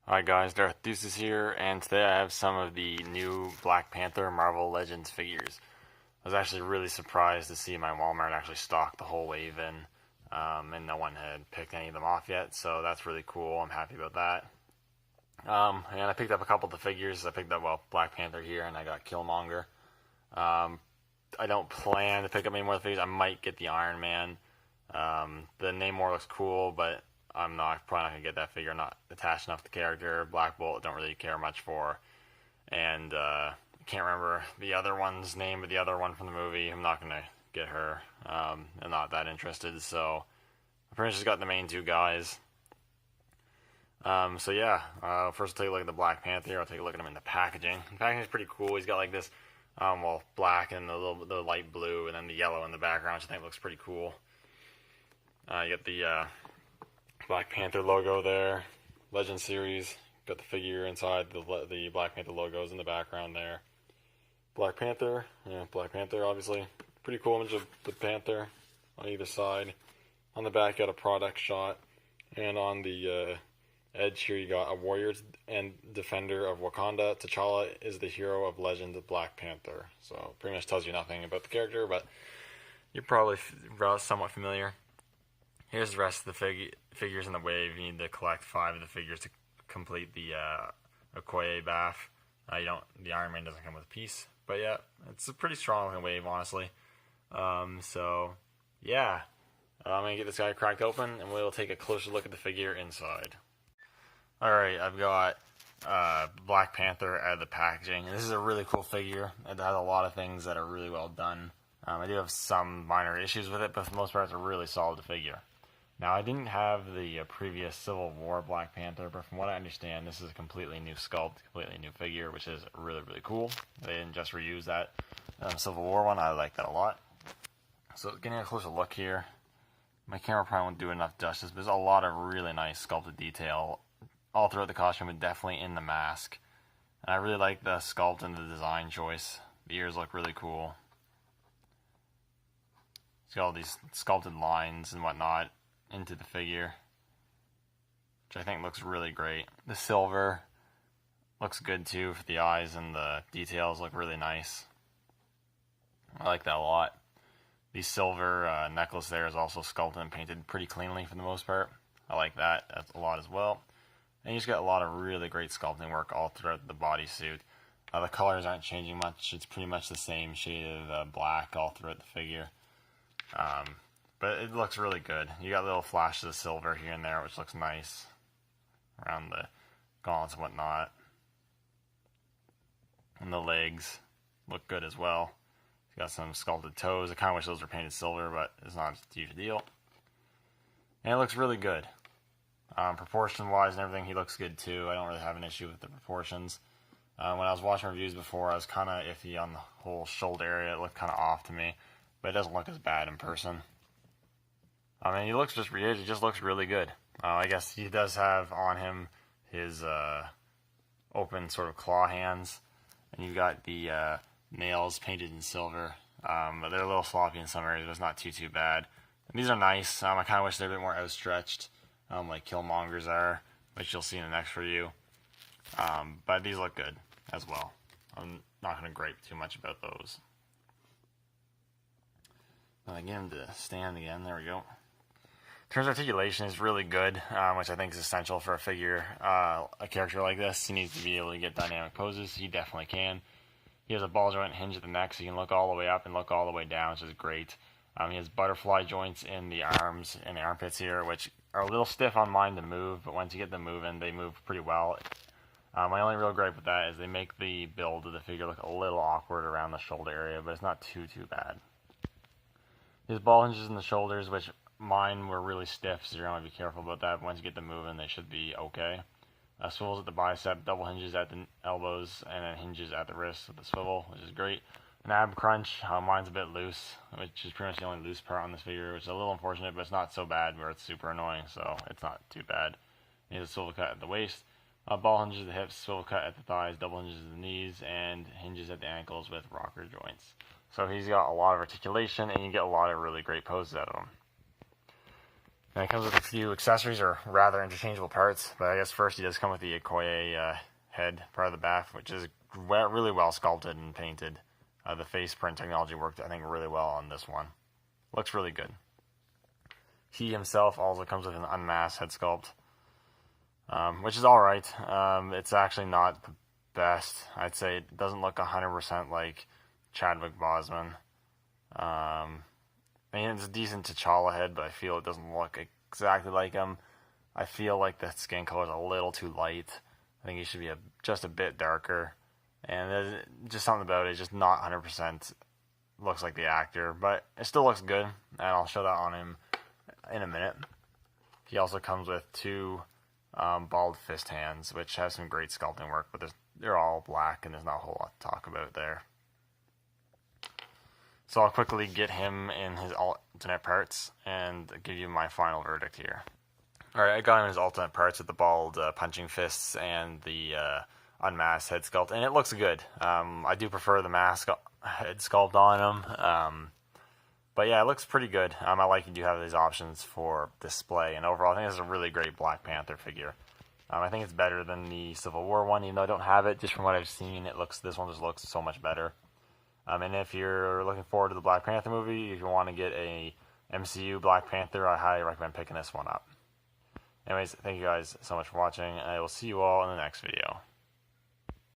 Hi guys, Darth Deuces here, and today I have some of the new Black Panther Marvel Legends figures. I was actually really surprised to see my Walmart actually stock the whole wave in, and no one had picked any of them off yet, so that's really cool. I'm happy about that. And I picked up a couple of the figures. I picked up, Black Panther here, and I got Killmonger. I don't plan to pick up any more figures. I might get the Iron Man. The Namor looks cool, but I'm probably not gonna get that figure. I'm not attached enough to the character. Black Bolt, don't really care much for, and I can't remember the other one's name, but the other one from the movie. I'm not gonna get her. I'm not that interested. So I pretty much just got the main two guys. So yeah, first I'll take a look at the Black Panther. I'll take a look at him in the packaging. The packaging is pretty cool. He's got like this, black and the light blue, and then the yellow in the background, which I think looks pretty cool. You got the Black Panther logo there, Legend Series. Got the figure inside, the Black Panther logos in the background there. Black Panther, obviously. Pretty cool image of the Panther on either side. On the back, you got a product shot, and on the edge here, you got a warrior and defender of Wakanda. T'Challa is the hero of Legend of Black Panther. So pretty much tells you nothing about the character, but you're probably somewhat familiar. Here's the rest of the figures in the wave. You need to collect 5 of the figures to complete the Okoye BAF. The Iron Man doesn't come with a piece, but yeah, it's a pretty strong looking wave, honestly. So yeah, I'm gonna get this guy cracked open, and we'll take a closer look at the figure inside. All right, I've got Black Panther out of the packaging, and this is a really cool figure. It has a lot of things that are really well done. I do have some minor issues with it, but for the most part, it's a really solid figure. Now, I didn't have the previous Civil War Black Panther, but from what I understand, this is a completely new sculpt, completely new figure, which is really, really cool. They didn't just reuse that Civil War one. I like that a lot. So, getting a closer look here, my camera probably won't do enough justice, but there's a lot of really nice sculpted detail all throughout the costume, and definitely in the mask. And I really like the sculpt and the design choice. The ears look really cool. It's got all these sculpted lines and whatnot into the figure, which I think looks really great. The silver looks good too for the eyes, and the details look really nice. I like that a lot. The silver necklace there is also sculpted and painted pretty cleanly for the most part. I like that a lot as well. And you just got a lot of really great sculpting work all throughout the bodysuit. The colors aren't changing much. It's pretty much the same shade of black all throughout the figure. But it looks really good. You got little flashes of silver here and there, which looks nice around the gauntlets and whatnot. And the legs look good as well. It's got some sculpted toes. I kind of wish those were painted silver, but it's not a huge deal. And it looks really good. Proportion-wise and everything, he looks good too. I don't really have an issue with the proportions. When I was watching reviews before, I was kind of iffy on the whole shoulder area. It looked kind of off to me, but it doesn't look as bad in person. I mean, he just looks really good. I guess he does have on him his open sort of claw hands, and you've got the nails painted in silver, but they're a little sloppy in some areas, but it's not too bad. And these are nice. I kind of wish they were a bit more outstretched, like Killmonger's are, which you'll see in the next review. But these look good as well. I'm not going to gripe too much about those. I get him to stand again. There we go. In terms of articulation, is really good, which I think is essential for a figure, a character like this. He needs to be able to get dynamic poses. He definitely can. He has a ball joint hinge at the neck, so you can look all the way up and look all the way down, which is great. He has butterfly joints in the arms and the armpits here, which are a little stiff on mine to move, but once you get them moving, they move pretty well. My only real gripe with that is they make the build of the figure look a little awkward around the shoulder area, but it's not too bad. His ball hinges in the shoulders, which mine were really stiff, so you're going to be careful about that. But once you get them moving, they should be okay. Swivels at the bicep, double hinges at the elbows, and then hinges at the wrist with the swivel, which is great. An ab crunch, mine's a bit loose, which is pretty much the only loose part on this figure, which is a little unfortunate, but it's not so bad where it's super annoying, so it's not too bad. He has a swivel cut at the waist, ball hinges at the hips, swivel cut at the thighs, double hinges at the knees, and hinges at the ankles with rocker joints. So he's got a lot of articulation, and you get a lot of really great poses out of him. And it comes with a few accessories or rather interchangeable parts, but I guess first he does come with the Okoye head, part of the BAF, which is really well sculpted and painted. The face print technology worked, I think, really well on this one. Looks really good. He himself also comes with an unmasked head sculpt, which is alright. It's actually not the best. I'd say it doesn't look 100% like Chadwick Boseman. I mean, it's a decent T'Challa head, but I feel it doesn't look exactly like him. I feel like the skin color is a little too light. I think he should be just a bit darker. And there's just something about it, just not 100% looks like the actor. But it still looks good, and I'll show that on him in a minute. He also comes with two bald fist hands, which have some great sculpting work, but they're all black, and there's not a whole lot to talk about there. So I'll quickly get him in his alternate parts and give you my final verdict here. Alright, I got him in his alternate parts with the bald punching fists and the unmasked head sculpt, and it looks good. I do prefer the mask head sculpt on him, but yeah, it looks pretty good. I like you do have these options for display, and overall I think this is a really great Black Panther figure. I think it's better than the Civil War one, even though I don't have it. Just from what I've seen, this one just looks so much better. And if you're looking forward to the Black Panther movie, if you want to get a MCU Black Panther, I highly recommend picking this one up. Anyways, thank you guys so much for watching, and I will see you all in the next video.